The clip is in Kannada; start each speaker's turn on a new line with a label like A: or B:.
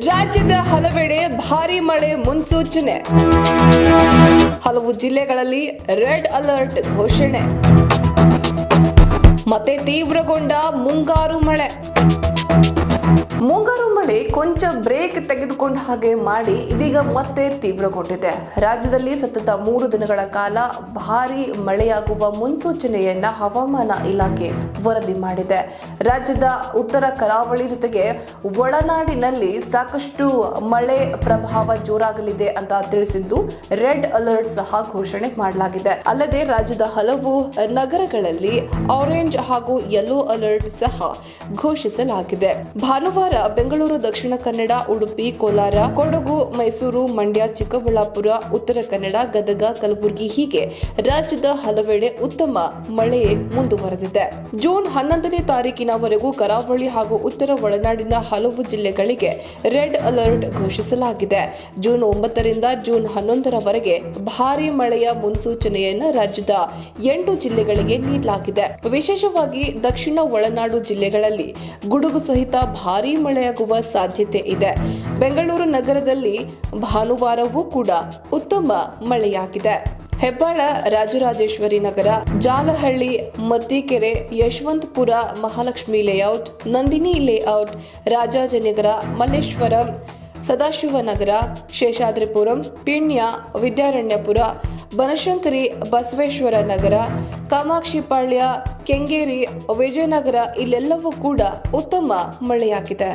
A: ರಾಜ್ಯದ ಹಲವೆಡೆ ಭಾರೀ ಮಳೆ ಮುನ್ಸೂಚನೆ. ಹಲವು ಜಿಲ್ಲೆಗಳಲ್ಲಿ ರೆಡ್ ಅಲರ್ಟ್ ಘೋಷಣೆ. ಮತ್ತೆ ತೀವ್ರಗೊಂಡ ಮುಂಗಾರು ಮಳೆ. ಮುಂಗಾರು ಮಳೆ ಕೊಂಚ ಬ್ರೇಕ್ ತೆಗೆದುಕೊಂಡ ಹಾಗೆ ಮಾಡಿ ಇದೀಗ ಮತ್ತೆ ತೀವ್ರಗೊಂಡಿದೆ. ರಾಜ್ಯದಲ್ಲಿ ಸತತ 3 ದಿನಗಳ ಕಾಲ ಭಾರೀ ಮಳೆಯಾಗುವ ಮುನ್ಸೂಚನೆಯನ್ನ ಹವಾಮಾನ ಇಲಾಖೆ ವರದಿ ಮಾಡಿದೆ. ರಾಜ್ಯದ ಉತ್ತರ ಕರಾವಳಿ ಜೊತೆಗೆ ಒಳನಾಡಿನಲ್ಲಿ ಸಾಕಷ್ಟು ಮಳೆ ಪ್ರಭಾವ ಜೋರಾಗಲಿದೆ ಅಂತ ತಿಳಿಸಿದ್ದು ರೆಡ್ ಅಲರ್ಟ್ ಸಹ ಘೋಷಣೆ ಮಾಡಲಾಗಿದೆ. ಅಲ್ಲದೆ ರಾಜ್ಯದ ಹಲವು ನಗರಗಳಲ್ಲಿ ಆರೆಂಜ್ ಹಾಗೂ ಯೆಲ್ಲೋ ಅಲರ್ಟ್ ಸಹ ಘೋಷಿಸಲಾಗಿದೆ. ಭಾನುವಾರ ಬೆಂಗಳೂರು, ದಕ್ಷಿಣ ಕನ್ನಡ, ಉಡುಪಿ, ಕೋಲಾರ, ಕೊಡಗು, ಮೈಸೂರು, ಮಂಡ್ಯ, ಚಿಕ್ಕಬಳ್ಳಾಪುರ, ಉತ್ತರ ಕನ್ನಡ, ಗದಗ, ಕಲಬುರಗಿ ಹೀಗೆ ರಾಜ್ಯದ ಹಲವೆಡೆ ಉತ್ತಮ ಮಳೆ ಮುಂದುವರೆದಿದೆ. ಜೂನ್ 11ನೇ ತಾರೀಕಿನವರೆಗೂ ಕರಾವಳಿ ಹಾಗೂ ಉತ್ತರ ಒಳನಾಡಿನ ಹಲವು ಜಿಲ್ಲೆಗಳಿಗೆ ರೆಡ್ ಅಲರ್ಟ್ ಘೋಷಿಸಲಾಗಿದೆ. ಜೂನ್ 9ರಿಂದ ಜೂನ್ 11ರವರೆಗೆ ಭಾರೀ ಮಳೆಯ ಮುನ್ಸೂಚನೆಯನ್ನು ರಾಜ್ಯದ 8 ಜಿಲ್ಲೆಗಳಿಗೆ ನೀಡಲಾಗಿದೆ. ವಿಶೇಷವಾಗಿ ದಕ್ಷಿಣ ಒಳನಾಡು ಜಿಲ್ಲೆಗಳಲ್ಲಿ ಗುಡುಗು ಸಹಿತ ಭಾರೀ ಮಳೆಯಾಗುವ ಸಾಧ್ಯತೆ ಇದೆ. ಬೆಂಗಳೂರು ನಗರದಲ್ಲಿ ಭಾನುವಾರವೂ ಕೂಡ ಉತ್ತಮ ಮಳೆಯಾಗಿದೆ. ಹೆಬ್ಬಾಳ, ರಾಜರಾಜೇಶ್ವರಿ ನಗರ, ಜಾಲಹಳ್ಳಿ, ಮತ್ತಿಕೆರೆ, ಯಶವಂತಪುರ, ಮಹಾಲಕ್ಷ್ಮಿ ಲೇಔಟ್, ನಂದಿನಿ ಲೇಔಟ್, ರಾಜಾಜಿನಗರ, ಮಲ್ಲೇಶ್ವರಂ, ಸದಾಶಿವನಗರ, ಶೇಷಾದ್ರಿಪುರಂ, ಪಿಣ್ಯ, ವಿದ್ಯಾರಣ್ಯಪುರ, ಬನಶಂಕರಿ, ಬಸವೇಶ್ವರ ನಗರ, ಕಾಮಾಕ್ಷಿಪಾಳ್ಯ, ಕೆಂಗೇರಿ, ವಿಜಯನಗರ ಇಲ್ಲೆಲ್ಲವೂ ಕೂಡ ಉತ್ತಮ ಮಳೆಯಾಗಿದೆ.